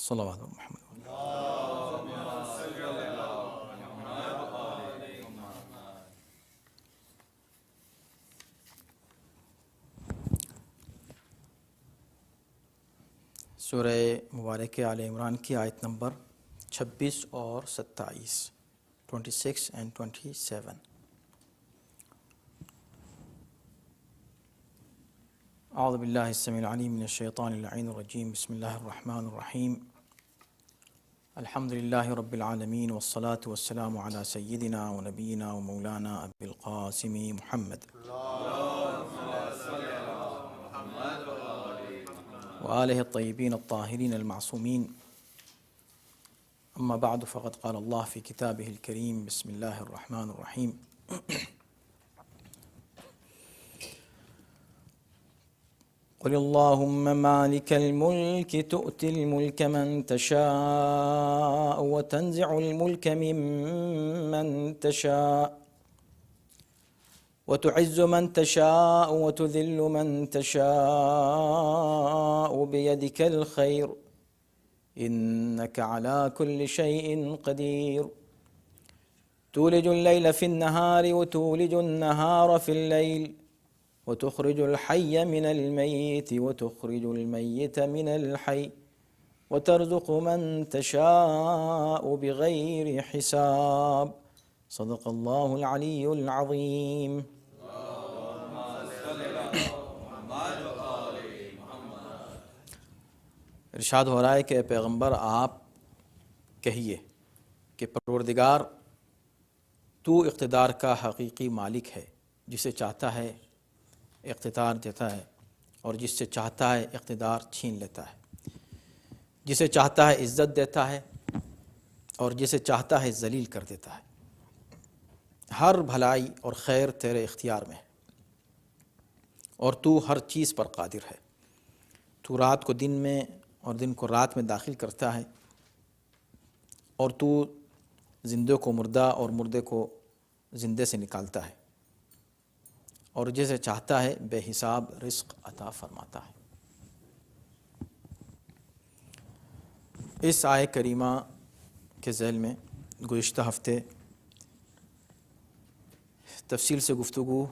صلوات محمد. سورہ مبارک آل عمران کی آیت نمبر 26 اور 27، 26 and 27. اعوذ باللہ السمیع العلیم من الشیطان اللعین الرجیم. بسم اللہ الرحمن الرحیم. الحمد للہ رب العالمین والصلاة والسلام علی سیدنا و نبینا و مولانا ابی القاسم محمد وآلہ الطیبین الطاہرین المعصومین. اما بعد فقد قال اللہ فی کتابہ الکریم. بسم اللہ الرحمن الرحیم. قل اللهم مالك الملك تؤتي الملك من تشاء وتنزع الملك ممن تشاء وتعز من تشاء وتذل من تشاء بيدك الخير إنك على كل شيء قدير. تولج الليل في النهار وتولج النهار في الليل وتخرج الحي من الميت وتخرج الميت من الحي وترزق من تشاء بغير حساب. صدق اللہ العلی العظیم. ارشاد ہو رہا ہے کہ اے پیغمبر آپ کہیے کہ پروردگار تو اقتدار کا حقیقی مالک ہے، جسے چاہتا ہے اقتدار دیتا ہے اور جس سے چاہتا ہے اقتدار چھین لیتا ہے، جسے چاہتا ہے عزت دیتا ہے اور جسے چاہتا ہے ذلیل کر دیتا ہے. ہر بھلائی اور خیر تیرے اختیار میں ہے اور تو ہر چیز پر قادر ہے. تو رات کو دن میں اور دن کو رات میں داخل کرتا ہے اور تو زندے کو مردہ اور مردے کو زندے سے نکالتا ہے اور جسے چاہتا ہے بے حساب رزق عطا فرماتا ہے. اس آیہ کریمہ کے ذیل میں گزشتہ ہفتے تفصیل سے گفتگو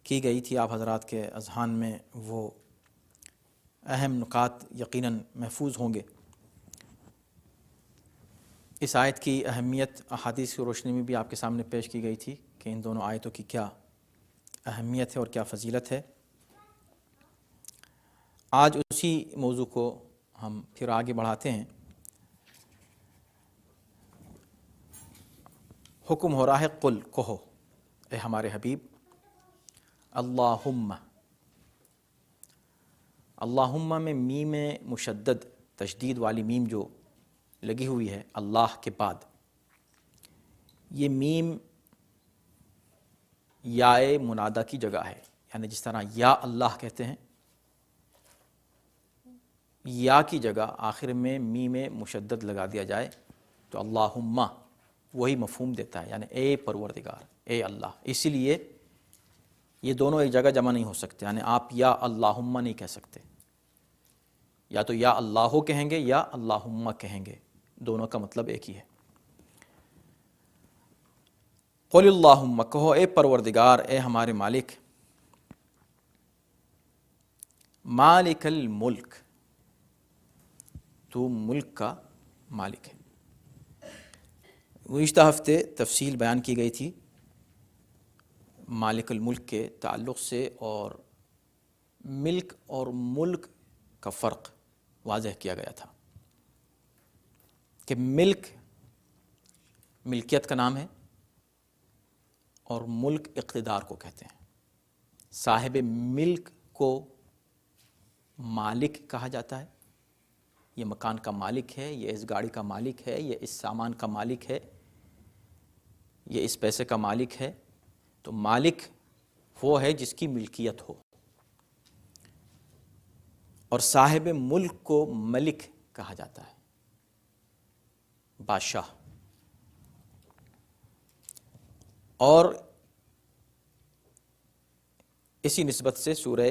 کی گئی تھی. آپ حضرات کے اذہان میں وہ اہم نکات یقیناً محفوظ ہوں گے. اس آیت کی اہمیت احادیث کی روشنی میں بھی آپ کے سامنے پیش کی گئی تھی کہ ان دونوں آیتوں کی کیا اہمیت ہے اور کیا فضیلت ہے. آج اسی موضوع کو ہم پھر آگے بڑھاتے ہیں. حکم ہو رہا ہے قل کہو اے ہمارے حبیب اللہم. اللہم میں میم مشدد تشدید والی میم جو لگی ہوئی ہے اللہ کے بعد، یہ میم یا منادہ کی جگہ ہے. یعنی جس طرح یا اللہ کہتے ہیں، یا کی جگہ آخر میں میم مشدد لگا دیا جائے تو اللہم وہی مفہوم دیتا ہے، یعنی اے پروردگار، اے اللہ. اسی لیے یہ دونوں ایک جگہ جمع نہیں ہو سکتے. یعنی آپ یا اللہم نہیں کہہ سکتے، یا تو یا اللہ کہیں گے یا اللہم کہیں گے، دونوں کا مطلب ایک ہی ہے. قل اللہم کہو اے پروردگار، اے ہمارے مالک، مالک الملک، تو ملک کا مالک ہے. گزشتہ ہفتے تفصیل بیان کی گئی تھی مالک الملک کے تعلق سے، اور ملک اور ملک کا فرق واضح کیا گیا تھا کہ ملک ملکیت کا نام ہے اور ملک اقتدار کو کہتے ہیں. صاحب ملک کو مالک کہا جاتا ہے. یہ مکان کا مالک ہے، یہ اس گاڑی کا مالک ہے، یہ اس سامان کا مالک ہے، یہ اس پیسے کا مالک ہے. تو مالک وہ ہے جس کی ملکیت ہو، اور صاحب ملک کو ملک کہا جاتا ہے، بادشاہ. اور اسی نسبت سے سورہ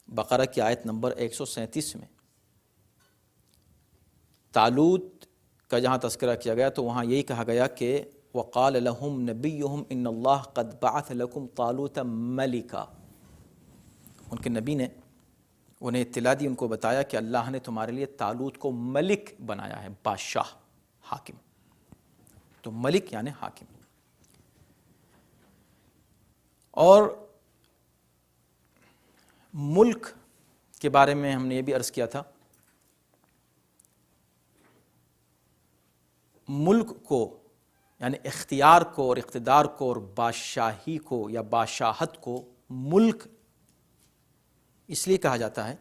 بقرہ کی آیت نمبر 137 میں طالوت کا جہاں تذکرہ کیا گیا تو وہاں یہی کہا گیا کہ وَقَالَ لَهُمْ نَبِيُّهُمْ إِنَّ اللَّهَ قَدْ بَعَثَ لَكُمْ طَالُوتَ مَلِكًا. ان کے نبی نے انہیں اطلاع دی، ان کو بتایا کہ اللہ نے تمہارے لیے طالوت کو ملک بنایا ہے، بادشاہ، حاکم. تو ملک یعنی حاکم. اور ملک کے بارے میں ہم نے یہ بھی عرض کیا تھا، ملک کو یعنی اختیار کو اور اقتدار کو اور بادشاہی کو یا بادشاہت کو ملک اس لیے کہا جاتا ہے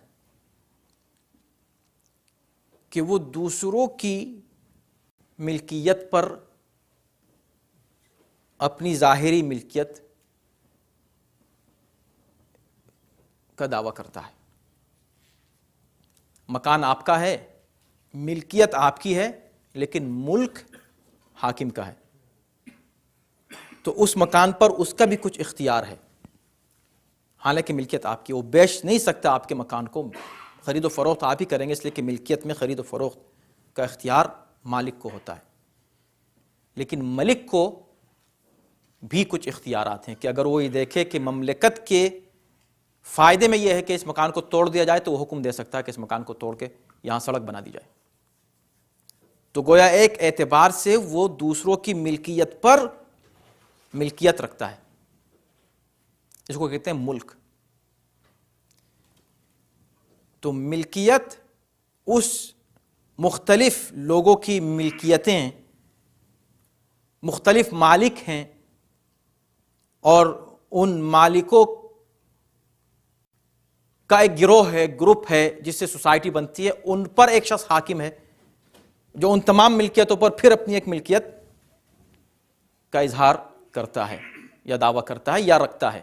کہ وہ دوسروں کی ملکیت پر اپنی ظاہری ملکیت کا دعویٰ کرتا ہے. مکان آپ کا ہے، ملکیت آپ کی ہے، لیکن ملک حاکم کا ہے. تو اس مکان پر اس کا بھی کچھ اختیار ہے، حالانکہ ملکیت آپ کی. وہ بیچ نہیں سکتا آپ کے مکان کو، خرید و فروخت آپ ہی کریں گے، اس لیے کہ ملکیت میں خرید و فروخت کا اختیار مالک کو ہوتا ہے. لیکن ملک کو بھی کچھ اختیارات ہیں کہ اگر وہ یہ دیکھے کہ مملکت کے فائدے میں یہ ہے کہ اس مکان کو توڑ دیا جائے تو وہ حکم دے سکتا ہے کہ اس مکان کو توڑ کے یہاں سڑک بنا دی جائے. تو گویا ایک اعتبار سے وہ دوسروں کی ملکیت پر ملکیت رکھتا ہے. اس کو کہتے ہیں ملک. تو ملکیت اس مختلف لوگوں کی ملکیتیں، مختلف مالک ہیں، اور ان مالکوں کا ایک گروہ ہے، گروپ ہے جس سے سوسائٹی بنتی ہے. ان پر ایک شخص حاکم ہے جو ان تمام ملکیتوں پر پھر اپنی ایک ملکیت کا اظہار کرتا ہے یا دعویٰ کرتا ہے یا رکھتا ہے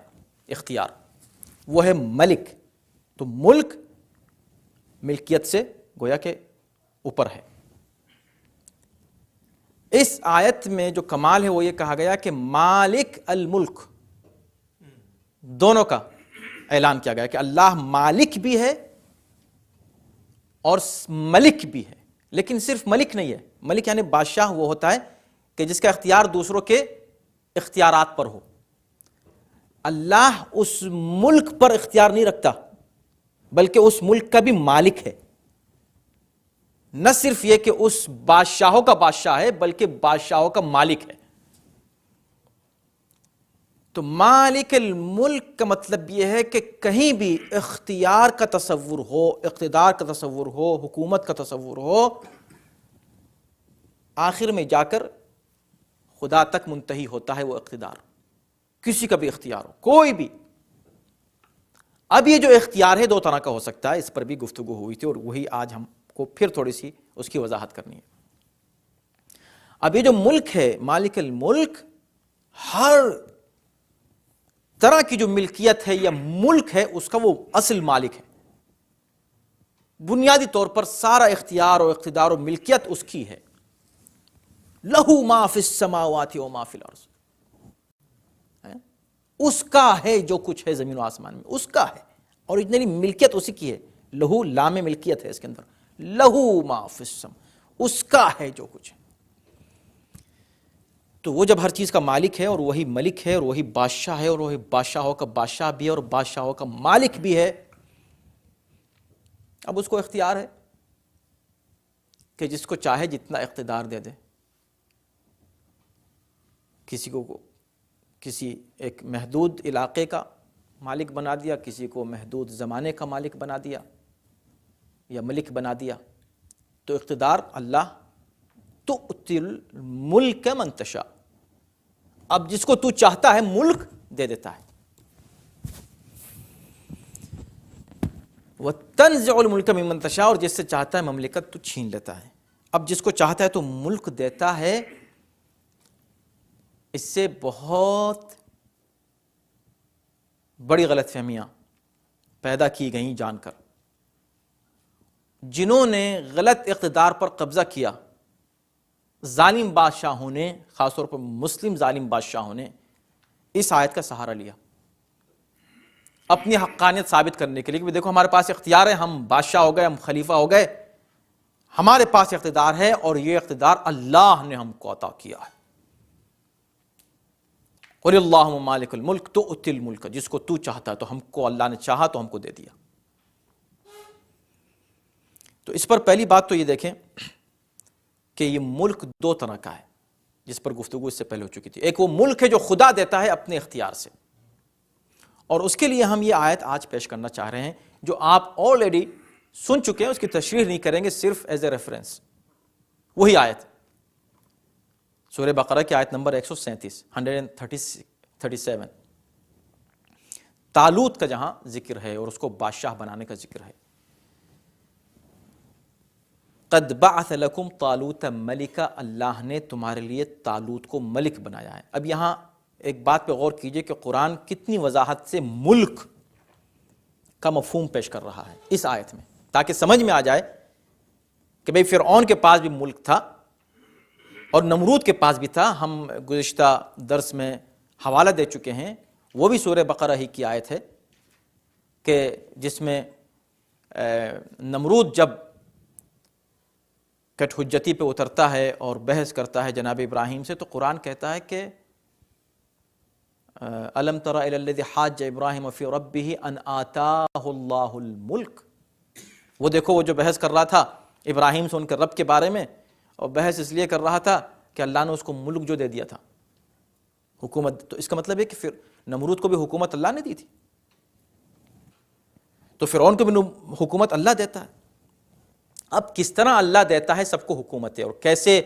اختیار. وہ ہے ملک. تو ملک ملکیت سے گویا کہ اوپر ہے. اس آیت میں جو کمال ہے وہ یہ کہا گیا کہ مالک الملک، دونوں کا اعلان کیا گیا کہ اللہ مالک بھی ہے اور ملک بھی ہے. لیکن صرف ملک نہیں ہے. ملک یعنی بادشاہ وہ ہوتا ہے کہ جس کا اختیار دوسروں کے اختیارات پر ہو. اللہ اس ملک پر اختیار نہیں رکھتا بلکہ اس ملک کا بھی مالک ہے. نہ صرف یہ کہ اس بادشاہوں کا بادشاہ ہے بلکہ بادشاہوں کا مالک ہے. تو مالک الملک کا مطلب یہ ہے کہ کہیں بھی اختیار کا تصور ہو، اقتدار کا تصور ہو، حکومت کا تصور ہو، آخر میں جا کر خدا تک منتہی ہوتا ہے وہ اقتدار. کسی کا بھی اختیار ہو، کوئی بھی. اب یہ جو اختیار ہے دو طرح کا ہو سکتا ہے، اس پر بھی گفتگو ہوئی تھی اور وہی آج ہم کو پھر تھوڑی سی اس کی وضاحت کرنی ہے. اب یہ جو ملک ہے، مالک الملک، ہر طرح کی جو ملکیت ہے یا ملک ہے اس کا وہ اصل مالک ہے. بنیادی طور پر سارا اختیار و اقتدار و ملکیت اس کی ہے. لہو ما فی السماوات و ما فی الارض، اس کا ہے جو کچھ ہے زمین و آسمان میں، اس کا ہے. اور اتنی ملکیت اسی کی ہے. لہو لام ملکیت ہے اس کے اندر. لہو ما فی السما، اس کا ہے جو کچھ ہے. تو وہ جب ہر چیز کا مالک ہے اور وہی ملک ہے اور وہی بادشاہ ہے اور وہی بادشاہوں کا بادشاہ بھی ہے اور بادشاہوں کا مالک بھی ہے، اب اس کو اختیار ہے کہ جس کو چاہے جتنا اقتدار دے دے. کسی کو کسی ایک محدود علاقے کا مالک بنا دیا، کسی کو محدود زمانے کا مالک بنا دیا یا ملک بنا دیا. تو اقتدار اللہ تؤتی الملک من تشاء، اب جس کو تو چاہتا ہے ملک دے دیتا ہے. وَتَنزِعُ الْمُلْكَ مِمَّنْ تَشَاءُ، اور جس سے چاہتا ہے مملکت تو چھین لیتا ہے۔ اب جس کو چاہتا ہے تو ملک دیتا ہے، اس سے بہت بڑی غلط فہمیاں پیدا کی گئیں جان کر۔ جنہوں نے غلط اقتدار پر قبضہ کیا، ظالم بادشاہوں نے، خاص طور پر مسلم ظالم بادشاہوں نے اس آیت کا سہارا لیا اپنی حقانیت ثابت کرنے کے لیے کہ دیکھو ہمارے پاس اختیار ہے، ہم بادشاہ ہو گئے، ہم خلیفہ ہو گئے، ہمارے پاس اقتدار ہے، اور یہ اقتدار اللہ نے ہم کو عطا کیا ہے۔ قُلِ اللَّهُمَّ مَالِكَ الْمُلْكِ تُؤْتِي الْمُلْكَ، جس کو تو چاہتا ہے تو ہم کو اللہ نے چاہا تو ہم کو دے دیا۔ تو اس پر پہلی بات تو یہ دیکھیں کہ یہ ملک دو طرح کا ہے، جس پر گفتگو اس سے پہلے ہو چکی تھی۔ ایک وہ ملک ہے جو خدا دیتا ہے اپنے اختیار سے، اور اس کے لیے ہم یہ آیت آج پیش کرنا چاہ رہے ہیں جو آپ آلریڈی سن چکے ہیں، اس کی تشریح نہیں کریں گے، صرف ایز اے ریفرنس۔ وہی آیت سورہ بقرہ کی آیت نمبر 137 طالوت کا جہاں ذکر ہے اور اس کو بادشاہ بنانے کا ذکر ہے۔ قد بعث لکم طالوت ملکا، اللہ نے تمہارے لیے طالوت کو ملک بنایا ہے۔ اب یہاں ایک بات پہ غور کیجئے کہ قرآن کتنی وضاحت سے ملک کا مفہوم پیش کر رہا ہے اس آیت میں، تاکہ سمجھ میں آ جائے کہ بھئی فرعون کے پاس بھی ملک تھا اور نمرود کے پاس بھی تھا۔ ہم گزشتہ درس میں حوالہ دے چکے ہیں، وہ بھی سورہ بقرہ ہی کی آیت ہے کہ جس میں نمرود جب کٹ حجتی پہ اترتا ہے اور بحث کرتا ہے جناب ابراہیم سے، تو قرآن کہتا ہے کہ الم تر الی الذی حاج ابراہیم فی ربہ ان آتاہ اللہ الملک، وہ دیکھو وہ جو بحث کر رہا تھا ابراہیم سے ان کے رب کے بارے میں، اور بحث اس لیے کر رہا تھا کہ اللہ نے اس کو ملک جو دے دیا تھا، حکومت۔ تو اس کا مطلب ہے کہ پھر نمرود کو بھی حکومت اللہ نے دی تھی، تو فرعون کو بھی حکومت اللہ دیتا ہے۔ اب کس طرح اللہ دیتا ہے سب کو حکومتیں، اور کیسے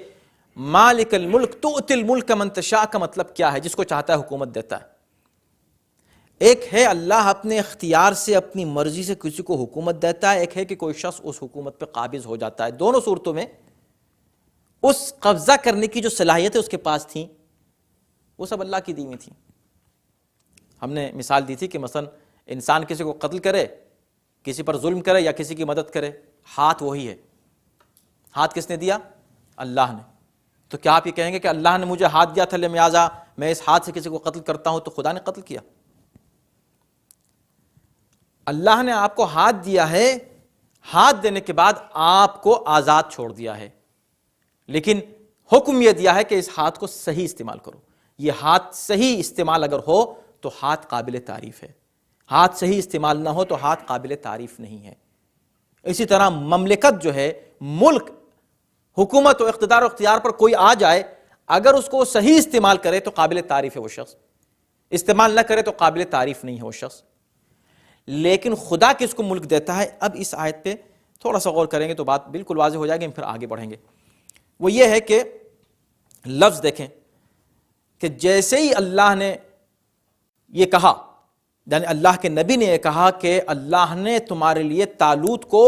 مالک الملک تؤتی الملک من تشاء کا مطلب کیا ہے؟ جس کو چاہتا ہے حکومت دیتا ہے۔ ایک ہے اللہ اپنے اختیار سے اپنی مرضی سے کسی کو حکومت دیتا ہے، ایک ہے کہ کوئی شخص اس حکومت پہ قابض ہو جاتا ہے۔ دونوں صورتوں میں اس قبضہ کرنے کی جو صلاحیتیں اس کے پاس تھیں وہ سب اللہ کی دی ہوئی تھیں۔ ہم نے مثال دی تھی کہ مثلا انسان کسی کو قتل کرے، کسی پر ظلم کرے یا کسی کی مدد کرے، ہاتھ وہی ہے۔ ہاتھ کس نے دیا؟ اللہ نے۔ تو کیا آپ یہ کہیں گے کہ اللہ نے مجھے ہاتھ دیا تھا لہذا میں اس ہاتھ سے کسی کو قتل کرتا ہوں تو خدا نے قتل کیا؟ اللہ نے آپ کو ہاتھ دیا ہے، ہاتھ دینے کے بعد آپ کو آزاد چھوڑ دیا ہے، لیکن حکم یہ دیا ہے کہ اس ہاتھ کو صحیح استعمال کرو۔ یہ ہاتھ صحیح استعمال اگر ہو تو ہاتھ قابل تعریف ہے، ہاتھ صحیح استعمال نہ ہو تو ہاتھ قابل تعریف نہیں ہے۔ اسی طرح مملکت جو ہے، ملک، حکومت و اقتدار و اختیار پر کوئی آ جائے، اگر اس کو صحیح استعمال کرے تو قابل تعریف ہے وہ شخص، استعمال نہ کرے تو قابل تعریف نہیں ہے وہ شخص۔ لیکن خدا کس کو ملک دیتا ہے؟ اب اس آیت پہ تھوڑا سا غور کریں گے تو بات بالکل واضح ہو جائے گی، ہم پھر آگے بڑھیں گے۔ وہ یہ ہے کہ لفظ دیکھیں کہ جیسے ہی اللہ نے یہ کہا، یعنی اللہ کے نبی نے یہ کہا کہ اللہ نے تمہارے لیے طالوت کو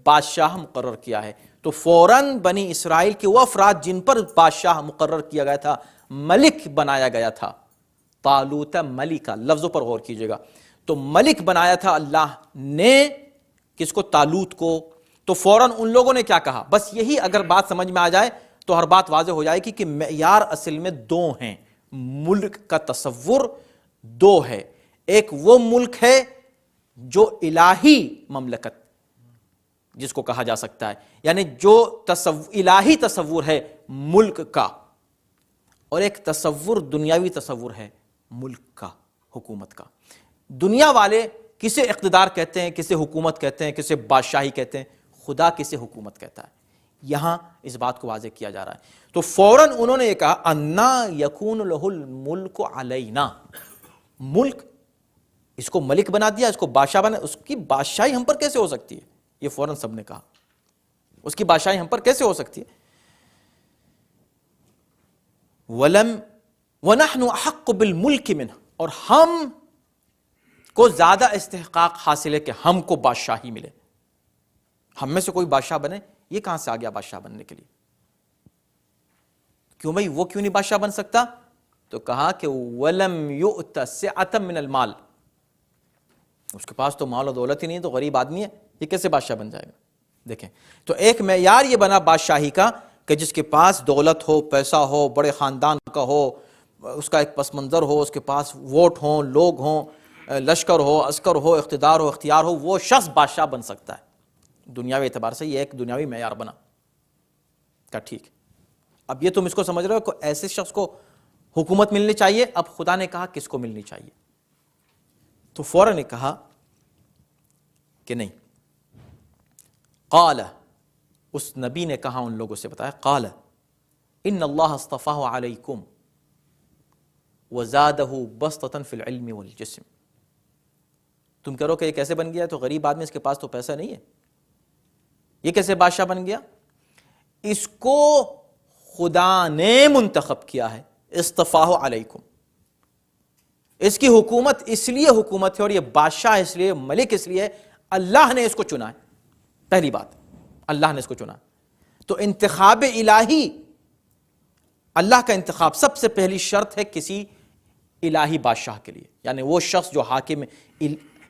بادشاہ مقرر کیا ہے، تو فوراً بنی اسرائیل کے وہ افراد جن پر بادشاہ مقرر کیا گیا تھا، ملک بنایا گیا تھا، طالوت ملکا، لفظوں پر غور کیجئے گا، تو ملک بنایا تھا اللہ نے کس کو؟ طالوت کو۔ تو فوراً ان لوگوں نے کیا کہا؟ بس یہی اگر بات سمجھ میں آ جائے تو ہر بات واضح ہو جائے گی کہ معیار اصل میں دو ہیں، ملک کا تصور دو ہے۔ ایک وہ ملک ہے جو الہی مملکت جس کو کہا جا سکتا ہے، یعنی جو الہی تصور ہے ملک کا، اور ایک تصور دنیاوی تصور ہے ملک کا، حکومت کا۔ دنیا والے کسے اقتدار کہتے ہیں، کسے حکومت کہتے ہیں، کسے بادشاہی کہتے ہیں، خدا کسے حکومت کہتا ہے۔ یہاں اس بات کو واضح کیا جا رہا ہے۔ تو فوراً انہوں نے یہ کہا انا یکون لہ الملک علینا، ملک، اس کو ملک بنا دیا، اس کو بادشاہ بنا، اس کی بادشاہی ہم پر کیسے ہو سکتی ہے؟ یہ فوراً سب نے کہا اس کی بادشاہی ہم پر کیسے ہو سکتی ہے؟ وَنَحْنُ أَحَقُّ بِالْمُلْكِ مِنْهُ، اور ہم کو زیادہ استحقاق حاصل ہے کہ ہم کو بادشاہی ملے، ہم میں سے کوئی بادشاہ بنے. یہ کہاں سے آ گیا بادشاہ بننے کے لیے؟ کیوں بھائی وہ کیوں نہیں بادشاہ بن سکتا؟ تو کہا کہ وَلَمْ يُؤْتَ سِعَةً مِّنَ الْمَالِ، اس کے پاس تو مال و دولت ہی نہیں، تو غریب آدمی ہے، یہ کیسے بادشاہ بن جائے گا؟ دیکھیں تو ایک معیار یہ بنا بادشاہی کا کہ جس کے پاس دولت ہو، پیسہ ہو، بڑے خاندان کا ہو، اس کا ایک پس منظر ہو، اس کے پاس ووٹ ہوں، لوگ ہوں، لشکر ہو، عسکر ہو، اقتدار ہو، اختیار ہو، وہ شخص بادشاہ بن سکتا ہے. دنیاوی اعتبار سے یہ ایک دنیاوی معیار بنا. کہ ٹھیک، اب یہ تم اس کو سمجھ رہے ہو کہ ایسے شخص کو حکومت ملنی چاہیے. اب خدا نے کہا کس کو ملنی چاہیے؟ تو فوراً نے کہا کہ نہیں. قال، اس نبی نے کہا ان لوگوں سے بتایا، قال ان اللہ اصطفاہ علیکم وزادہ بسطۃ فی العلم والجسم. تم کہہ رہو کہ یہ کیسے بن گیا؟ تو غریب آدمی، اس کے پاس تو پیسہ نہیں ہے، یہ کیسے بادشاہ بن گیا؟ اس کو خدا نے منتخب کیا ہے. اصطفاہ علیکم، اس کی حکومت اس لیے حکومت ہے اور یہ بادشاہ اس لیے، ملک اس لیے، اللہ نے اس کو چنا ہے. پہلی بات، اللہ نے اس کو چنا. تو انتخاب الہی، اللہ کا انتخاب سب سے پہلی شرط ہے کسی الہی بادشاہ کے لیے، یعنی وہ شخص جو حاکم،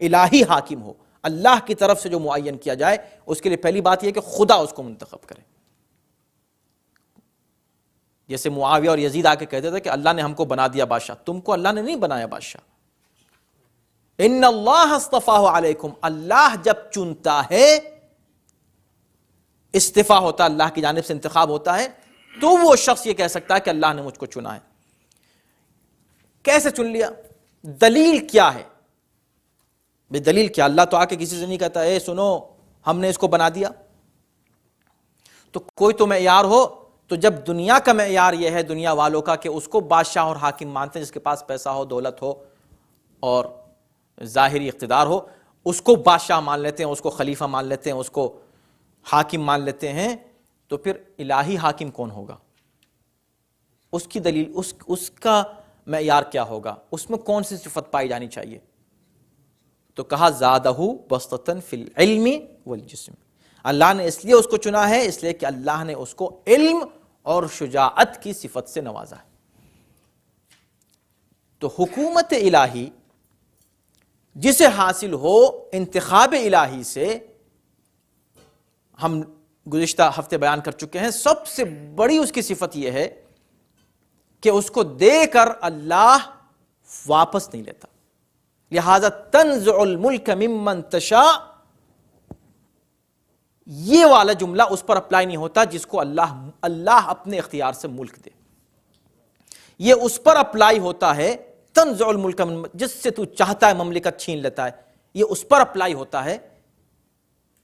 الہی حاکم ہو، اللہ کی طرف سے جو معین کیا جائے، اس کے لیے پہلی بات یہ کہ خدا اس کو منتخب کرے. جیسے معاویہ اور یزید آ کے کہتے تھے کہ اللہ نے ہم کو بنا دیا بادشاہ. تم کو اللہ نے نہیں بنایا بادشاہ. ان اللہ اصطفاہ علیکم، اللہ جب چنتا ہے، استفا ہوتا ہے، اللہ کی جانب سے انتخاب ہوتا ہے، تو وہ شخص یہ کہہ سکتا ہے کہ اللہ نے مجھ کو چنا ہے. کیسے چن لیا؟ دلیل کیا ہے؟ بے دلیل کیا؟ اللہ تو آ کے کسی سے نہیں کہتا اے سنو ہم نے اس کو بنا دیا. تو کوئی تو معیار ہو. تو جب دنیا کا معیار یہ ہے، دنیا والوں کا، کہ اس کو بادشاہ اور حاکم مانتے ہیں جس کے پاس پیسہ ہو، دولت ہو اور ظاہری اقتدار ہو، اس کو بادشاہ مان لیتے ہیں، اس کو خلیفہ مان لیتے ہیں، اس کو حاکم مان لیتے ہیں، تو پھر الہی حاکم کون ہوگا؟ اس کی دلیل، اس کا معیار کیا ہوگا؟ اس میں کون سی صفت پائی جانی چاہیے؟ تو کہا زادہ بسطۃ فی العلم والجسم. اللہ نے اس لیے اس کو چنا ہے، اس لیے کہ اللہ نے اس کو علم اور شجاعت کی صفت سے نوازا ہے. تو حکومت الہی جسے حاصل ہو انتخاب الہی سے، ہم گزشتہ ہفتے بیان کر چکے ہیں، سب سے بڑی اس کی صفت یہ ہے کہ اس کو دے کر اللہ واپس نہیں لیتا. لہذا تنزع الملک ممن تشاء، یہ والا جملہ اس پر اپلائی نہیں ہوتا جس کو اللہ اپنے اختیار سے ملک دے. یہ اس پر اپلائی ہوتا ہے تنزع الملک، جس سے تو چاہتا ہے مملکت چھین لیتا ہے. یہ اس پر اپلائی ہوتا ہے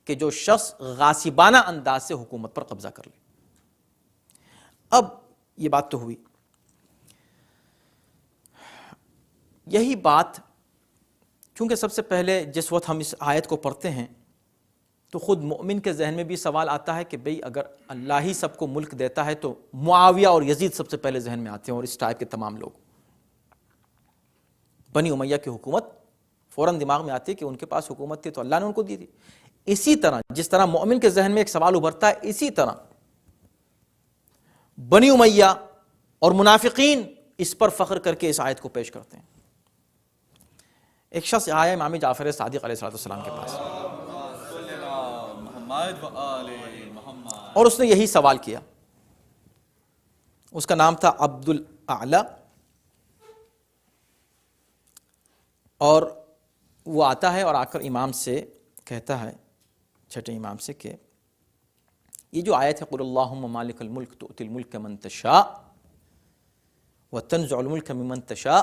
کہ جو شخص غاصبانہ انداز سے حکومت پر قبضہ کر لے. اب یہ بات تو ہوئی. یہی بات چونکہ سب سے پہلے جس وقت ہم اس آیت کو پڑھتے ہیں تو خود مومن کے ذہن میں بھی سوال آتا ہے کہ بھئی اگر اللہ ہی سب کو ملک دیتا ہے تو معاویہ اور یزید سب سے پہلے ذہن میں آتے ہیں، اور اس ٹائپ کے تمام لوگ. بنی امیہ کی حکومت فوراً دماغ میں آتی ہے کہ ان کے پاس حکومت تھی تو اللہ نے ان کو دی تھی. اسی طرح جس طرح مومن کے ذہن میں ایک سوال ابھرتا ہے، اسی طرح بنی امیہ اور منافقین اس پر فخر کر کے اس آیت کو پیش کرتے ہیں. ایک شخص آیا امام جعفر صادق علیہ السلام کے پاس اور اس نے یہی سوال کیا. اس کا نام تھا عبد الاعلی، اور وہ آتا ہے اور آ کر امام سے کہتا ہے، چھٹے امام سے، کہ یہ جو آیت ہے قل اللہم مالک الملک تؤتی الملک من تشاء وتنزع الملک ممن تشاء،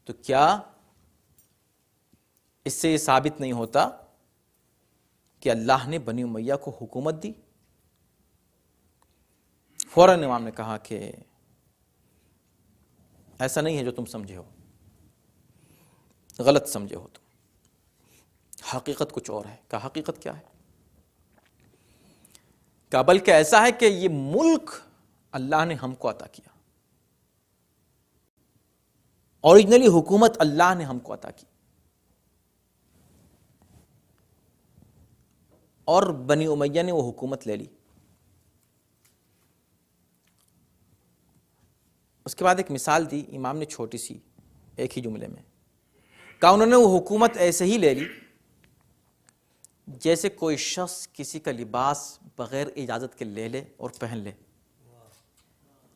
تو کیا اس سے یہ ثابت نہیں ہوتا کہ اللہ نے بنی امیہ کو حکومت دی؟ فوراً امام نے کہا کہ ایسا نہیں ہے جو تم سمجھے ہو، غلط سمجھے ہو تم، حقیقت کچھ اور ہے. کہا حقیقت کیا ہے؟ کہا بلکہ ایسا ہے کہ یہ ملک اللہ نے ہم کو عطا کیا، اوریجنلی حکومت اللہ نے ہم کو عطا کی. اور بنی امیہ نے وہ حکومت لے لی۔ اس کے بعد ایک مثال دی امام نے چھوٹی سی، ایک ہی جملے میں، کہا انہوں نے وہ حکومت ایسے ہی لے لی جیسے کوئی شخص کسی کا لباس بغیر اجازت کے لے لے اور پہن لے،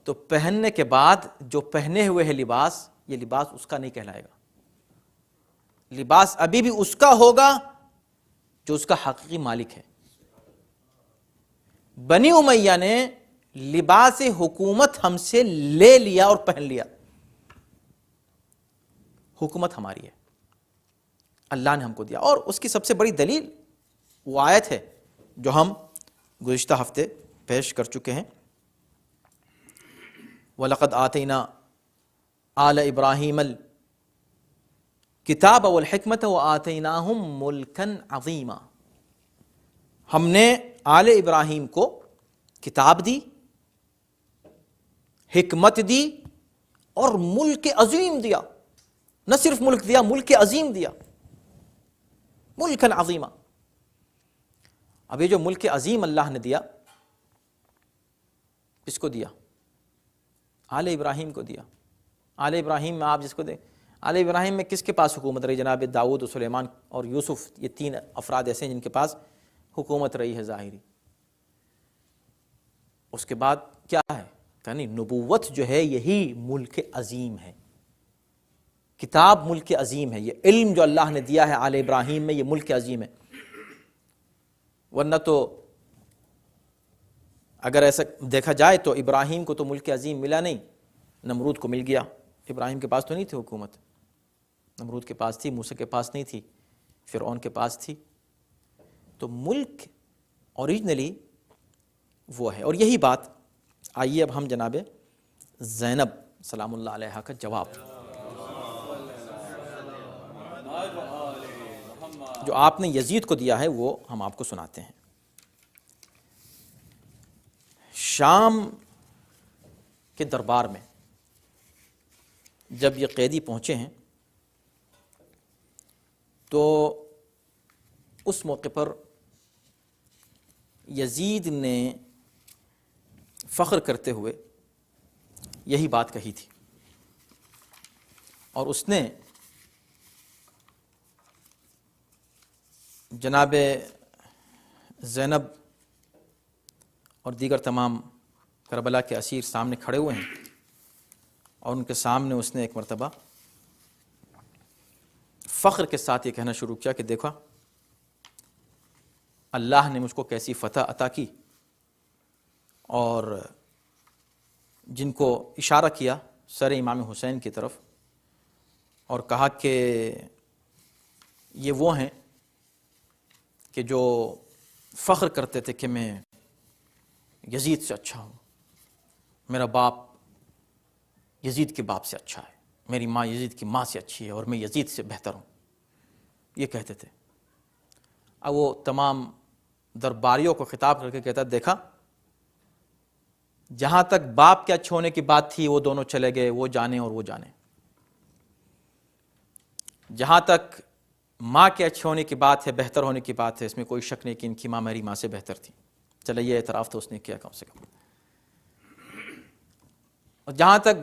تو پہننے کے بعد جو پہنے ہوئے ہے لباس، یہ لباس اس کا نہیں کہلائے گا، لباس ابھی بھی اس کا ہوگا جو اس کا حقیقی مالک ہے۔ بنی امیہ نے لباس حکومت ہم سے لے لیا اور پہن لیا، حکومت ہماری ہے، اللہ نے ہم کو دیا۔ اور اس کی سب سے بڑی دلیل وہ آیت ہے جو ہم گزشتہ ہفتے پیش کر چکے ہیں، وَلَقَدْ آتَيْنَا آلَ إِبْرَاهِيمَ الْكِتَابَ وَالْحِكْمَةَ وَآتَيْنَاهُمْ مُلْكًا عَظِيمًا، ہم نے آل ابراہیم کو کتاب دی، حکمت دی اور ملک عظیم دیا۔ نہ صرف ملک دیا، ملک عظیم دیا، ملکن عظیمہ۔ اب یہ جو ملک عظیم اللہ نے دیا، کس کو دیا؟ آل ابراہیم کو دیا۔ آل ابراہیم میں آپ جس کو دیں، آل ابراہیم میں کس کے پاس حکومت رہی؟ جناب داؤد و سلیمان اور یوسف، یہ تین افراد ایسے ہیں جن کے پاس حکومت رہی ہے ظاہری۔ اس کے بعد کیا ہے؟ یعنی نبوت جو ہے یہی ملک عظیم ہے، کتاب ملک عظیم ہے، یہ علم جو اللہ نے دیا ہے آل ابراہیم میں، یہ ملک عظیم ہے۔ ورنہ تو اگر ایسا دیکھا جائے تو ابراہیم کو تو ملک عظیم ملا نہیں، نمرود کو مل گیا۔ ابراہیم کے پاس تو نہیں تھی حکومت، نمرود کے پاس تھی، موسیٰ کے پاس نہیں تھی، فرعون کے پاس تھی۔ تو ملک اوریجنلی وہ ہے۔ اور یہی بات آئیے اب ہم جناب زینب سلام اللہ علیہا کا جواب جو آپ نے یزید کو دیا ہے وہ ہم آپ کو سناتے ہیں۔ شام کے دربار میں جب یہ قیدی پہنچے ہیں تو اس موقع پر یزید نے فخر کرتے ہوئے یہی بات کہی تھی، اور اس نے جناب زینب اور دیگر تمام کربلا کے اسیر سامنے کھڑے ہوئے ہیں، اور ان کے سامنے اس نے ایک مرتبہ فخر کے ساتھ یہ کہنا شروع کیا کہ دیکھا اللہ نے مجھ کو کیسی فتح عطا کی، اور جن کو اشارہ کیا سر امام حسین کی طرف اور کہا کہ یہ وہ ہیں کہ جو فخر کرتے تھے کہ میں یزید سے اچھا ہوں، میرا باپ یزید کے باپ سے اچھا ہے، میری ماں یزید کی ماں سے اچھی ہے اور میں یزید سے بہتر ہوں، یہ کہتے تھے۔ اب وہ تمام درباریوں کو خطاب کر کے کہتا دیکھا جہاں تک باپ کے اچھے ہونے کی بات تھی وہ دونوں چلے گئے، وہ جانے اور وہ جانے۔ جہاں تک ماں کے اچھے ہونے کی بات ہے، بہتر ہونے کی بات ہے، اس میں کوئی شک نہیں کہ ان کی ماں میری ماں سے بہتر تھی، چلے یہ اعتراف تو اس نے کیا کم سے کم۔ اور جہاں تک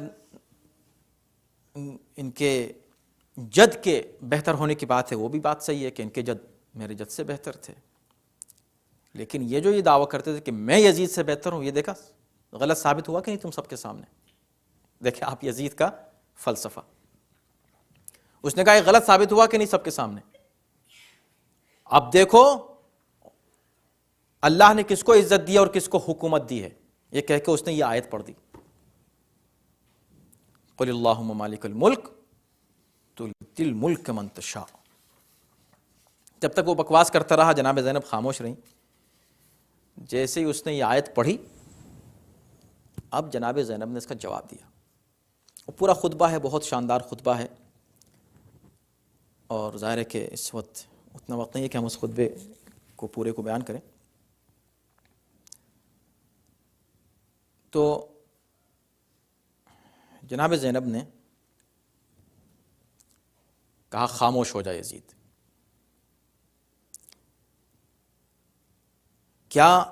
ان کے جد کے بہتر ہونے کی بات ہے وہ بھی بات صحیح ہے کہ ان کے جد میرے جد سے بہتر تھے، لیکن یہ جو یہ دعویٰ کرتے تھے کہ میں یزید سے بہتر ہوں، یہ دیکھا غلط ثابت ہوا کہ نہیں تم سب کے سامنے؟ دیکھیں آپ یزید کا فلسفہ، اس نے کہا یہ غلط ثابت ہوا کہ نہیں سب کے سامنے؟ اب دیکھو اللہ نے کس کو عزت دی اور کس کو حکومت دی ہے، یہ کہہ کے اس نے یہ آیت پڑھ دی، قل اللہم مالک الملک تؤتی الملک من تشاء۔ جب تک وہ بکواس کرتا رہا جناب زینب خاموش رہیں، جیسے ہی اس نے یہ آیت پڑھی اب جناب زینب نے اس کا جواب دیا۔ وہ پورا خطبہ ہے، بہت شاندار خطبہ ہے، اور ظاہر ہے کہ اس وقت اتنا وقت نہیں ہے کہ ہم اس خطبے کو پورے کو بیان کریں۔ تو جناب زینب نے کہا خاموش ہو جائے یزید، کیا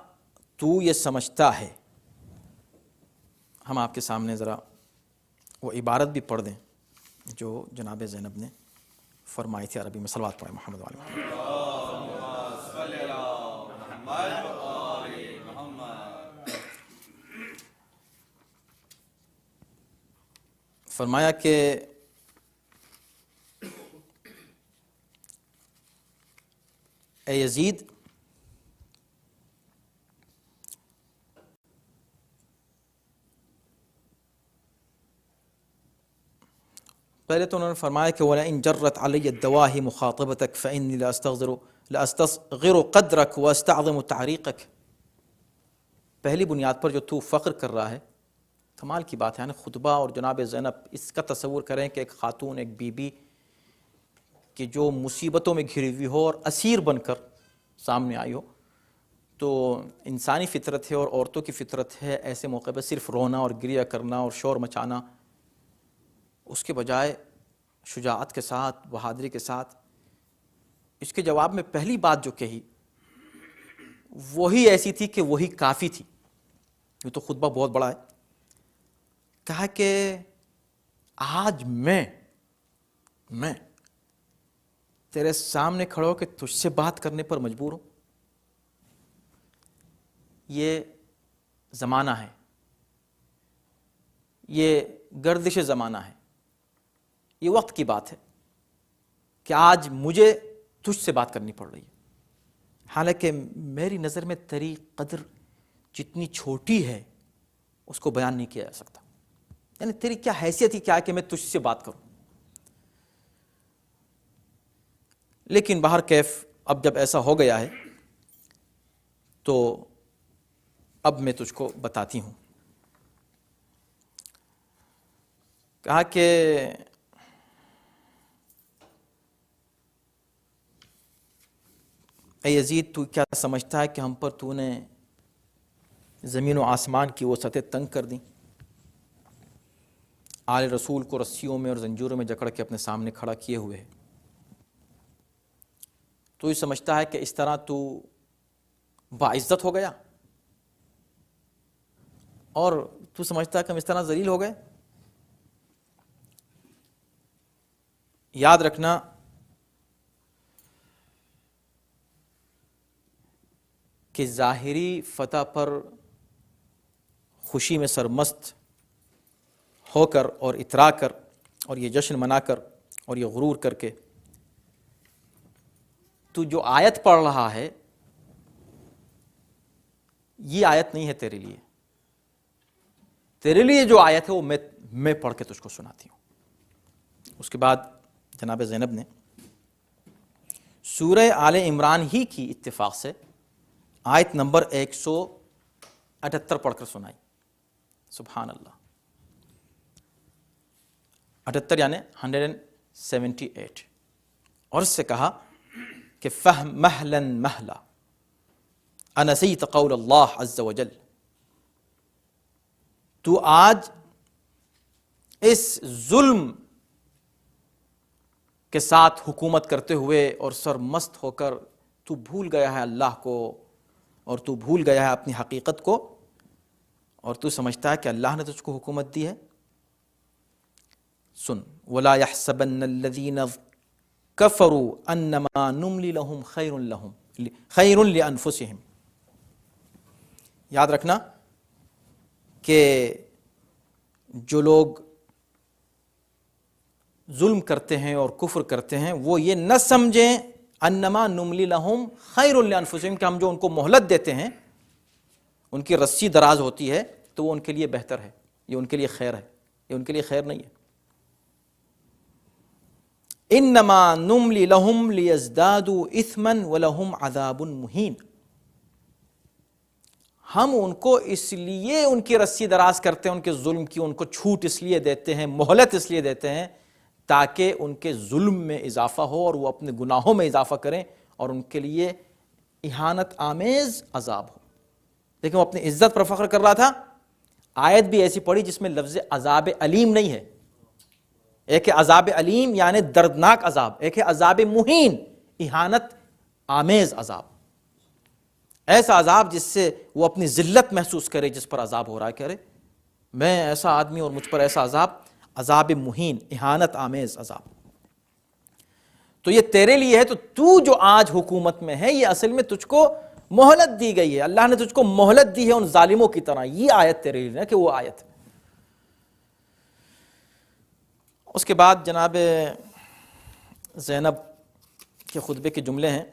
تو یہ سمجھتا ہے، ہم آپ کے سامنے ذرا وہ عبارت بھی پڑھ دیں جو جناب زینب نے فرمائی تھی عربی میں. صلوات پڑھیں محمد علیہ وسلم. فرمایا کہ اے یزید، پہلے تو انہوں نے فرمایا کہ وَلَئِن جَرَّتْ عَلَيَّ الدَّوَاهِ مُخَاطَبَتَكَ فَإِنِّي لَأَسْتَصْغِرُ قَدْرَكَ وَأَسْتَعْظِمُ تَعْرِيقَكَ. پہلی بنیاد پر جو تو فخر کر رہا ہے، کمال کی بات ہے. یعنی خطبہ اور جناب زینب، اس کا تصور کریں کہ ایک خاتون، ایک بی بی کہ جو مصیبتوں میں گھری ہوئی ہو اور اسیر بن کر سامنے آئی ہو، تو انسانی فطرت ہے اور عورتوں کی فطرت ہے ایسے موقع پہ صرف رونا اور گریہ کرنا اور شور مچانا. اس کے بجائے شجاعت کے ساتھ، بہادری کے ساتھ اس کے جواب میں پہلی بات جو کہی وہی ایسی تھی کہ وہی کافی تھی. یہ تو خطبہ بہت بڑا ہے. کہا کہ آج میں تیرے سامنے کھڑا ہو کے تجھ سے بات کرنے پر مجبور ہوں. یہ زمانہ ہے، یہ گردش زمانہ ہے، یہ وقت کی بات ہے کہ آج مجھے تجھ سے بات کرنی پڑ رہی ہے. حالانکہ میری نظر میں تیری قدر جتنی چھوٹی ہے اس کو بیان نہیں کیا جا سکتا. یعنی تیری کیا حیثیت ہی کیا ہے کہ میں تجھ سے بات کروں. لیکن بہر کیف اب جب ایسا ہو گیا ہے تو اب میں تجھ کو بتاتی ہوں. کہا کہ اے یزید، تو کیا سمجھتا ہے کہ ہم پر تو نے زمین و آسمان کی وسعتیں تنگ کر دیں، آل رسول کو رسیوں میں اور زنجیروں میں جکڑ کے اپنے سامنے کھڑا کیے ہوئے ہے. تو یہ سمجھتا ہے کہ اس طرح تو باعزت ہو گیا، اور تو سمجھتا ہے کہ ہم اس طرح ذلیل ہو گئے. یاد رکھنا کہ ظاہری فتح پر خوشی میں سرمست ہو کر اور اترا کر اور یہ جشن منا کر اور یہ غرور کر کے تو جو آیت پڑھ رہا ہے، یہ آیت نہیں ہے تیرے لیے. تیرے لیے جو آیت ہے وہ میں پڑھ کے تجھ کو سناتی ہوں. اس کے بعد جناب زینب نے سورہ آل عمران ہی کی اتفاق سے آیت نمبر 178 پڑھ کر سنائی. سبحان اللہ. 78 یعنی 178. اور اس سے کہا کہ فہم مہلا مہلا انسیت قول اللہ عز وجل. تو آج اس ظلم کے ساتھ حکومت کرتے ہوئے اور سرمست ہو کر تو بھول گیا ہے اللہ کو، اور تو بھول گیا ہے اپنی حقیقت کو، اور تو سمجھتا ہے کہ اللہ نے تجھ کو حکومت دی ہے. سن. وَلَا يَحْسَبَنَّ الَّذِينَ كَفَرُوا أَنَّمَا نُمْلِي لَهُمْ خَيْرٌ لِأَنفُسِهِمْ. یاد رکھنا کہ جو لوگ ظلم کرتے ہیں اور کفر کرتے ہیں وہ یہ نہ سمجھیں انما نملی لہم خیر لانفسہم کہ ہم جو ان کو مہلت دیتے ہیں، ان کی رسی دراز ہوتی ہے تو وہ ان کے لیے بہتر ہے، یہ ان کے لیے خیر ہے. یہ ان کے لیے خیر نہیں ہے. انما نملی لہم لیزدادوا اثما ولہم عذاب مہین. ہم ان کو اس لیے ان کی رسی دراز کرتے ہیں، ان کے ظلم کی، ان کو چھوٹ اس لیے دیتے ہیں، مہلت اس لیے دیتے ہیں تاکہ ان کے ظلم میں اضافہ ہو اور وہ اپنے گناہوں میں اضافہ کریں اور ان کے لیے اہانت آمیز عذاب ہو. لیکن وہ اپنی عزت پر فخر کر رہا تھا. آیت بھی ایسی پڑھی جس میں لفظ عذاب علیم نہیں ہے. ایک ہے عذاب علیم یعنی دردناک عذاب، ایک ہے عذاب مہین اہانت آمیز عذاب. ایسا عذاب جس سے وہ اپنی ذلت محسوس کرے جس پر عذاب ہو رہا ہے، کہہ رہے میں ایسا آدمی اور مجھ پر ایسا عذاب مہین، اہانت آمیز عذاب۔ تو یہ تیرے لیے ہے، تو جو آج حکومت میں ہے یہ اصل میں تجھ کو مہلت دی گئی ہے، اللہ نے تجھ کو مہلت دی ہے ان ظالموں کی طرح، یہ آیت تیرے لیے ہے کہ وہ آیت۔ اس کے بعد جناب زینب کے خطبے کے جملے ہیں،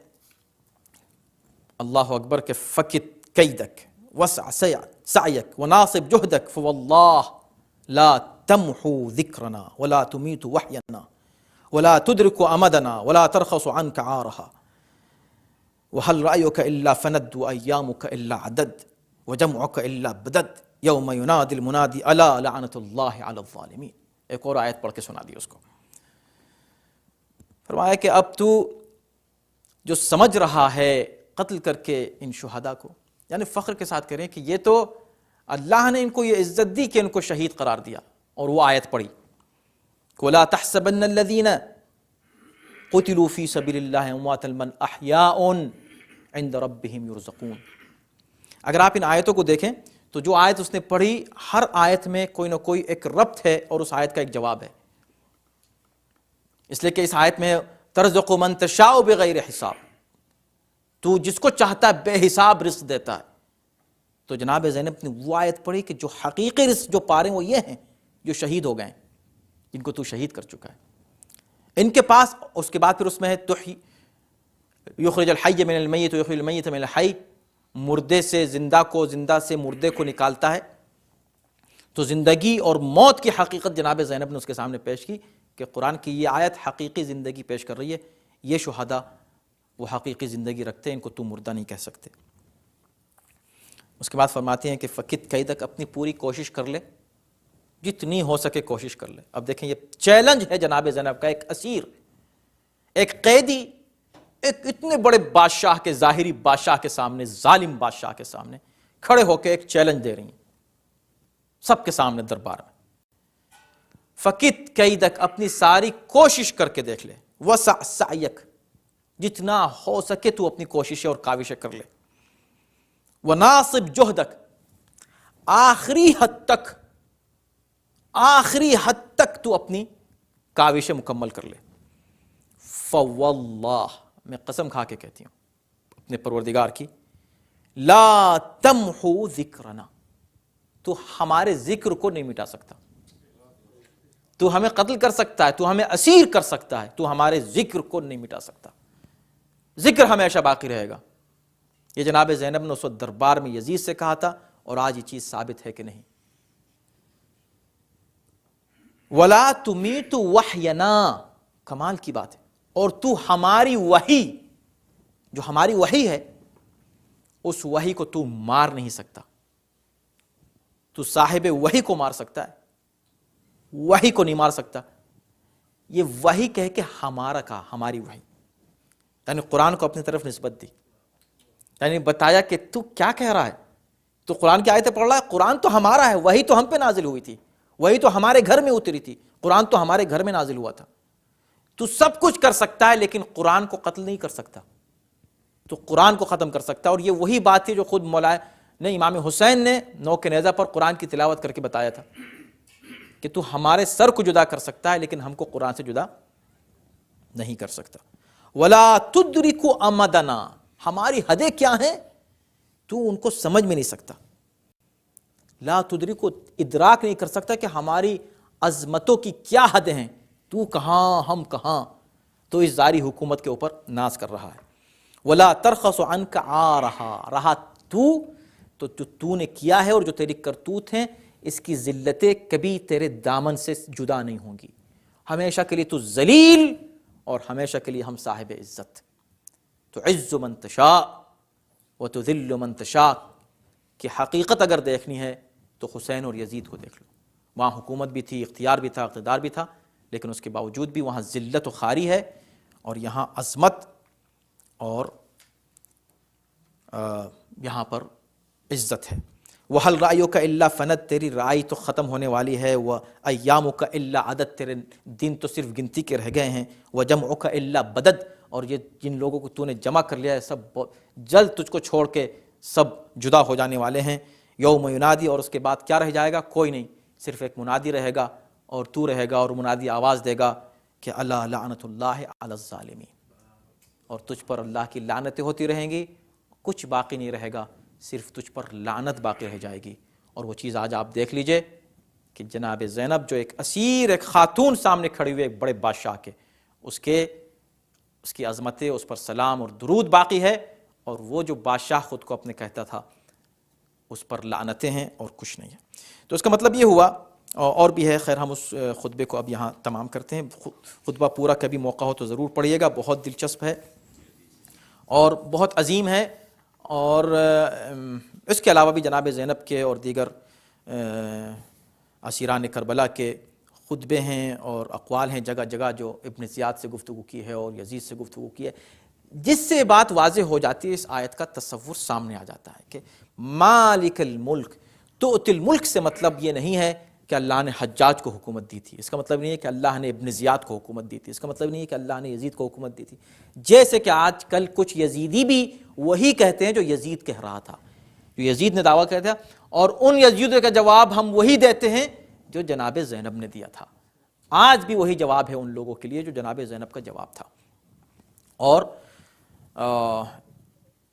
اللہ اکبر کہ فکت کیدک وسع سعیک وناصب جہدک فواللہ لا تمحو ذکرنا ولا تمیت وحینا ولا تدرک امدنا ولا ترخص عنك عارها وهل رأيك الا فند وايامك الا عدد وجمعك الا بدد یوم ینادی المنادی الا لعنت اللہ علی الظالمین۔ ایک اور آیت پڑھ کے سنا دی اس کو، فرمایا کہ اب تو جو سمجھ رہا ہے قتل کر کے ان شہداء کو، یعنی فخر کے ساتھ کریں کہ یہ تو اللہ نے ان کو یہ عزت دی کہ ان کو شہید قرار دیا، اور وہ آیت پڑھی وَلَا تَحْسَبَنَّ الَّذِينَ قُتِلُوا فِي سَبِيلِ اللَّهِ أَمْوَاتًا بَلْ أَحْيَاءٌ عِنْدَ رَبِّهِمْ يُرْزَقُونَ۔ اگر آپ ان آیتوں کو دیکھیں تو جو آیت اس نے پڑھی ہر آیت میں کوئی نہ کوئی ایک ربط ہے اور اس آیت کا ایک جواب ہے، اس لیے کہ اس آیت میں ترزق من تشاء بغیر حساب، تو جس کو چاہتا ہے بے حساب رزق دیتا ہے۔ تو جناب زینب نے وہ آیت پڑھی کہ جو حقیقی رزق جو پا رہے ہیں وہ یہ ہیں جو شہید ہو گئے ہیں، جن کو تو شہید کر چکا ہے ان کے پاس۔ اس کے بعد پھر اس میں ہے یخرج الحی من المیت ویخرج المیت من الحی، مردے سے زندہ کو، زندہ سے مردے کو نکالتا ہے۔ تو زندگی اور موت کی حقیقت جناب زینب نے اس کے سامنے پیش کی کہ قرآن کی یہ آیت حقیقی زندگی پیش کر رہی ہے، یہ شہداء وہ حقیقی زندگی رکھتے ہیں، ان کو تو مردہ نہیں کہہ سکتے۔ اس کے بعد فرماتے ہیں کہ فقط قیدک، اپنی پوری کوشش کر لے، جتنی ہو سکے کوشش کر لے۔ اب دیکھیں یہ چیلنج ہے جناب زینب کا، ایک اسیر، ایک قیدی، ایک اتنے بڑے بادشاہ کے، ظاہری بادشاہ کے سامنے، ظالم بادشاہ کے سامنے کھڑے ہو کے ایک چیلنج دے رہی ہیں سب کے سامنے دربار میں۔ فقط قیدک، اپنی ساری کوشش کر کے دیکھ لے، وسع سعیک، جتنا ہو سکے تو اپنی کوششیں اور کاوشیں کر لے، وناصب جہدک، آخری حد تک تو اپنی کاوشیں مکمل کر لے۔ فواللہ، میں قسم کھا کے کہتی ہوں اپنے پروردگار کی، لا تمحو ذکرنا، تو ہمارے ذکر کو نہیں مٹا سکتا، تو ہمیں قتل کر سکتا ہے، تو ہمیں اسیر کر سکتا ہے، تو ہمارے ذکر کو نہیں مٹا سکتا، ذکر ہمیشہ باقی رہے گا۔ یہ جناب زینب نے اس وقت دربار میں یزید سے کہا تھا، اور آج یہ چیز ثابت ہے کہ نہیں۔ وَلَا تُمِيتُ وَحْيَنَا، کمال کی بات ہے، اور تو ہماری وحی، جو ہماری وحی ہے اس وحی کو تو مار نہیں سکتا، تو صاحب وحی کو مار سکتا ہے، وحی کو نہیں مار سکتا۔ یہ وحی کہہ کے ہمارا کہا، ہماری وحی، یعنی قرآن کو اپنی طرف نسبت دی، یعنی بتایا کہ تو کیا کہہ رہا ہے، تو قرآن کی آیتیں پڑھ رہا ہے، قرآن تو ہمارا ہے، وحی تو ہم پہ نازل ہوئی تھی، وحی تو ہمارے گھر میں اتری تھی، قرآن تو ہمارے گھر میں نازل ہوا تھا، تو سب کچھ کر سکتا ہے لیکن قرآن کو قتل نہیں کر سکتا، تو قرآن کو ختم کر سکتا ہے۔ اور یہ وہی بات تھی جو خود مولا نے امام حسین نے نوک نیزہ پر قرآن کی تلاوت کر کے بتایا تھا کہ تو ہمارے سر کو جدا کر سکتا ہے لیکن ہم کو قرآن سے جدا نہیں کر سکتا۔ وَلَا تُدْرِكُ أَمَدَنَا، ہماری حدیں کیا ہیں تو ان کو سمجھ میں نہیں سکتا، لا تدرک، ادراک نہیں کر سکتا کہ ہماری عظمتوں کی کیا حدیں ہیں، تو کہاں ہم کہاں، تو اس ظاہری حکومت کے اوپر ناز کر رہا ہے۔ وَلَا تَرْخَصُ عَنْكَ عَارَهَا، رہا تو نے کیا ہے اور جو تیری کرتوت ہیں اس کی ذلتیں کبھی تیرے دامن سے جدا نہیں ہوں گی، ہمیشہ کے لیے تو ذلیل اور ہمیشہ کے لیے ہم صاحب عزت۔ تو عز من تشاء وتذل من تشاء کی حقیقت اگر دیکھنی ہے تو حسین اور یزید کو دیکھ لو، وہاں حکومت بھی تھی، اختیار بھی تھا، اقتدار بھی تھا، لیکن اس کے باوجود بھی وہاں ذلت و خواری ہے، اور یہاں عظمت اور یہاں پر عزت ہے۔ وَهَلْ رَأْيُكَ إِلَّا فَنَدْ، تیری رائے تو ختم ہونے والی ہے، وَأَيَّامُكَ إِلَّا عَدَدْ، تیرے دن تو صرف گنتی کے رہ گئے ہیں، وَجَمْعُكَ إِلَّا بَدَدْ، اور یہ جن لوگوں کو تو نے جمع کر لیا ہے سب جلد تجھ کو چھوڑ کے سب جدا ہو جانے والے ہیں. یوم ینادی، اور اس کے بعد کیا رہ جائے گا؟ کوئی نہیں، صرف ایک منادی رہے گا اور تو رہے گا، اور منادی آواز دے گا کہ الا لعنت اللہ علی الظالمین، اور تجھ پر اللہ کی لعنتیں ہوتی رہیں گی، کچھ باقی نہیں رہے گا، صرف تجھ پر لعنت باقی رہ جائے گی. اور وہ چیز آج آپ دیکھ لیجئے کہ جناب زینب جو ایک اسیر، ایک خاتون سامنے کھڑی ہوئی ایک بڑے بادشاہ کے، اس کی عظمتیں، اس پر سلام اور درود باقی ہے، اور وہ جو بادشاہ خود کو اپنے کہتا تھا اس پر لعنتیں ہیں اور کچھ نہیں ہے. تو اس کا مطلب یہ ہوا، اور بھی ہے. خیر ہم اس خطبے کو اب یہاں تمام کرتے ہیں. خطبہ پورا کبھی موقع ہو تو ضرور پڑھیے گا، بہت دلچسپ ہے اور بہت عظیم ہے. اور اس کے علاوہ بھی جناب زینب کے اور دیگر اسیران کربلا کے خطبے ہیں اور اقوال ہیں جگہ جگہ، جو ابن زیاد سے گفتگو کی ہے اور یزید سے گفتگو کی ہے، جس سے بات واضح ہو جاتی ہے، اس آیت کا تصور سامنے آ جاتا ہے کہ مالک الملک تؤتی الملک سے مطلب یہ نہیں ہے کہ اللہ نے حجاج کو حکومت دی تھی، اس کا مطلب نہیں ہے کہ اللہ نے ابن زیاد کو حکومت دی تھی، اس کا مطلب نہیں ہے کہ اللہ نے یزید کو حکومت دی تھی. جیسے کہ آج کل کچھ یزیدی بھی وہی کہتے ہیں جو یزید کہہ رہا تھا، جو یزید نے دعویٰ کیا تھا، اور ان یزیدوں کا جواب ہم وہی دیتے ہیں جو جناب زینب نے دیا تھا. آج بھی وہی جواب ہے ان لوگوں کے لیے جو جناب زینب کا جواب تھا. اور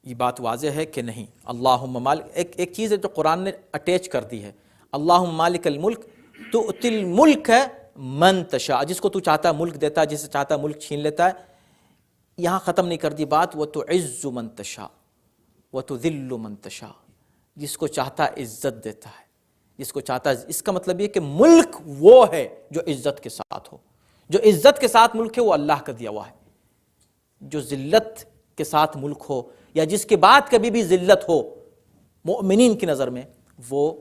یہ بات واضح ہے کہ نہیں، اللہم مالک، ایک چیز ہے جو قرآن نے اٹیچ کر دی ہے، اللہم مالک الملک تؤتی الملک من تشاء، جس کو تو چاہتا ہے ملک دیتا ہے، جسے چاہتا ہے ملک چھین لیتا ہے. یہاں ختم نہیں کر دی بات، وتعز من تشاء وتذل من تشاء، جس کو چاہتا ہے عزت دیتا ہے، جس کو چاہتا ہے. اس کا مطلب یہ کہ ملک وہ ہے جو عزت کے ساتھ ہو، جو عزت کے ساتھ ملک ہے وہ اللہ کا دیا ہوا ہے. جو ذلت کے ساتھ ملک ہو یا جس کے بعد کبھی بھی ذلت ہو مؤمنین کی نظر میں، وہ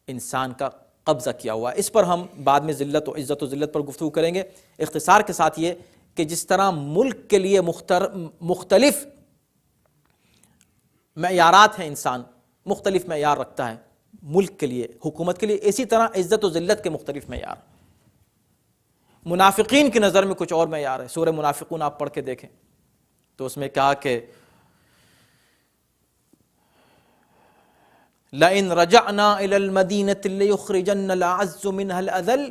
انسان کا قبضہ کیا ہوا ہے. اس پر ہم بعد میں ذلت و عزت و ذلت پر گفتگو کریں گے. اختصار کے ساتھ یہ کہ جس طرح ملک کے لیے مختلف معیارات ہیں، انسان مختلف معیار رکھتا ہے ملک کے لیے، حکومت کے لیے، اسی طرح عزت و ذلت کے مختلف معیار. منافقین کی نظر میں کچھ اور معیار ہے. سورہ منافقون آپ پڑھ کے دیکھیں تو اس میں کہا کہ لَإِن رَجَعْنَا إِلَى الْمَدِينَةِ لَيُخْرِجَنَّ الْأَعَزُّ مِنْهَا الْأَذَلَّ.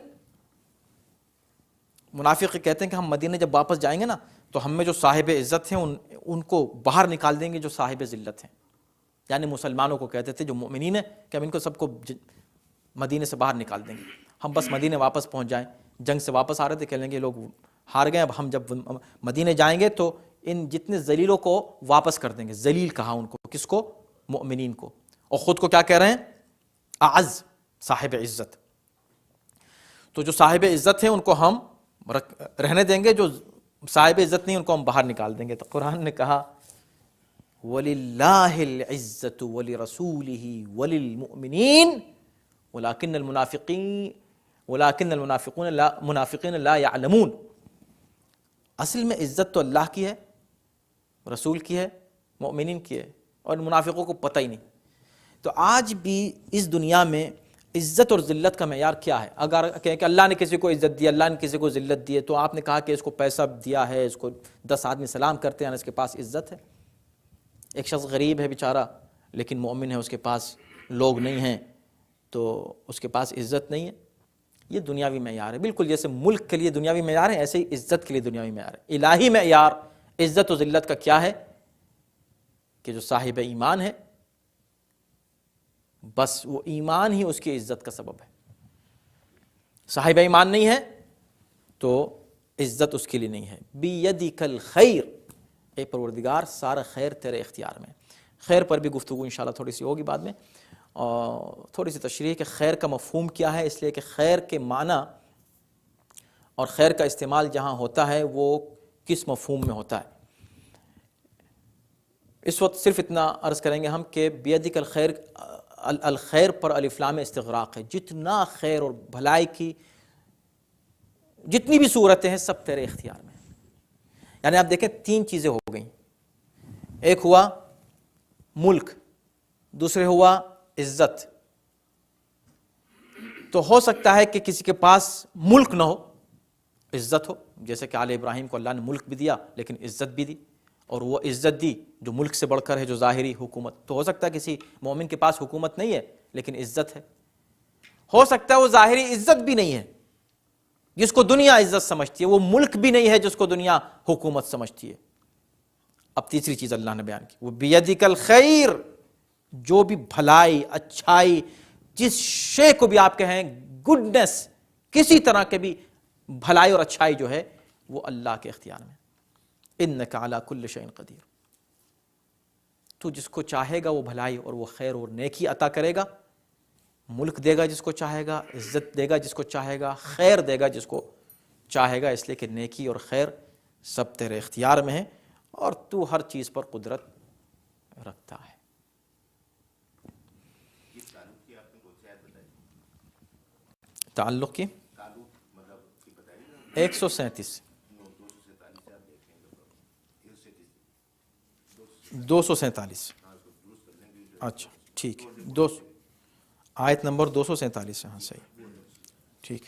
منافق کہتے ہیں کہ ہم مدینہ جب واپس جائیں گے نا تو ہم میں جو صاحب عزت ہیں ان کو باہر نکال دیں گے جو صاحب ذلت ہیں. یعنی مسلمانوں کو کہتے تھے جو مؤمنین ہیں کہ ہم ان کو سب کو مدینے سے باہر نکال دیں گے. ہم بس مدینے واپس پہنچ جائیں. جنگ سے واپس آ رہے تھے، کہہ لیں گے لوگ ہار گئے، اب ہم جب مدینے جائیں گے تو ان جتنے ذلیلوں کو واپس کر دیں گے. ذلیل کہا ان کو، کس کو؟ مؤمنین کو. اور خود کو کیا کہہ رہے ہیں؟ اعز، صاحب عزت. تو جو صاحب عزت ہیں ان کو ہم رہنے دیں گے، جو صاحب عزت نہیں ان کو ہم باہر نکال دیں گے. تو قرآن نے کہا وَلِلَّهِ الْعِزَّةُ وَلِرَسُولِهِ وَلِلْمُؤْمِنِينَ وَلَكِنَّ الْمُنَافِقِينَ لَا يَعْلَمُونَ. اصل میں عزت تو اللہ کی ہے، رسول کی ہے، مؤمنین کی ہے، اور منافقوں کو پتہ ہی نہیں. تو آج بھی اس دنیا میں عزت اور ذلت کا معیار کیا ہے؟ اگر کہیں کہ اللہ نے کسی کو عزت دی، اللہ نے کسی کو ذلت دی ہے، تو آپ نے کہا کہ اس کو پیسہ دیا ہے، اس کو 10 آدمی سلام کرتے ہیں، اس کے پاس عزت ہے. ایک شخص غریب ہے بیچارہ لیکن مومن ہے، اس کے پاس لوگ نہیں ہیں تو اس کے پاس عزت نہیں ہے. یہ دنیاوی معیار ہے. بالکل جیسے ملک کے لیے دنیاوی معیار ہے، ایسے ہی عزت کے لیے دنیاوی معیار ہے. الہی معیار عزت و ذلت کا کیا ہے؟ کہ جو صاحب ایمان ہے بس وہ ایمان ہی اس کی عزت کا سبب ہے. صاحب ایمان نہیں ہے تو عزت اس کے لیے نہیں ہے. بیدک الخیر، اے پروردگار سارا خیر تیرے اختیار میں. خیر پر بھی گفتگو انشاءاللہ تھوڑی سی ہوگی بعد میں، اور تھوڑی سی تشریح کہ خیر کا مفہوم کیا ہے. اس لیے کہ خیر کے معنی اور خیر کا استعمال جہاں ہوتا ہے وہ کس مفہوم میں ہوتا ہے. اس وقت صرف اتنا عرض کریں گے ہم کہ بیدک الخیر، الخیر پر الف لام استغراق ہے. جتنا خیر اور بھلائی کی جتنی بھی صورتیں ہیں سب تیرے اختیار میں. یعنی آپ دیکھیں 3 چیزیں ہو گئیں. ایک ہوا ملک، دوسرے ہوا عزت. تو ہو سکتا ہے کہ کسی کے پاس ملک نہ ہو، عزت ہو، جیسے کہ آل ابراہیم کو اللہ نے ملک بھی دیا لیکن عزت بھی دی، اور وہ عزت دی جو ملک سے بڑھ کر ہے، جو ظاہری حکومت۔ تو ہو سکتا ہے کسی مومن کے پاس حکومت نہیں ہے لیکن عزت ہے، ہو سکتا ہے وہ ظاہری عزت بھی نہیں ہے جس کو دنیا عزت سمجھتی ہے، وہ ملک بھی نہیں ہے جس کو دنیا حکومت سمجھتی ہے۔ اب تیسری چیز اللہ نے بیان کی، وہ بیدک الخیر، جو بھی بھلائی، اچھائی، جس شے کو بھی آپ کہیں، گڈنس، کسی طرح کے بھی بھلائی اور اچھائی جو ہے وہ اللہ کے اختیار میں۔ انک علی کل شیء قدیر، تو جس کو چاہے گا وہ بھلائی اور وہ خیر اور نیکی عطا کرے گا، ملک دے گا جس کو چاہے گا، عزت دے گا جس کو چاہے گا، خیر دے گا جس کو چاہے گا، اس لیے کہ نیکی اور خیر سب تیرے اختیار میں ہے اور تو ہر چیز پر قدرت رکھتا ہے۔ تعلق کی 137 247، اچھا ٹھیک، آیت نمبر 247 ہے، ہاں صحیح، ٹھیک۔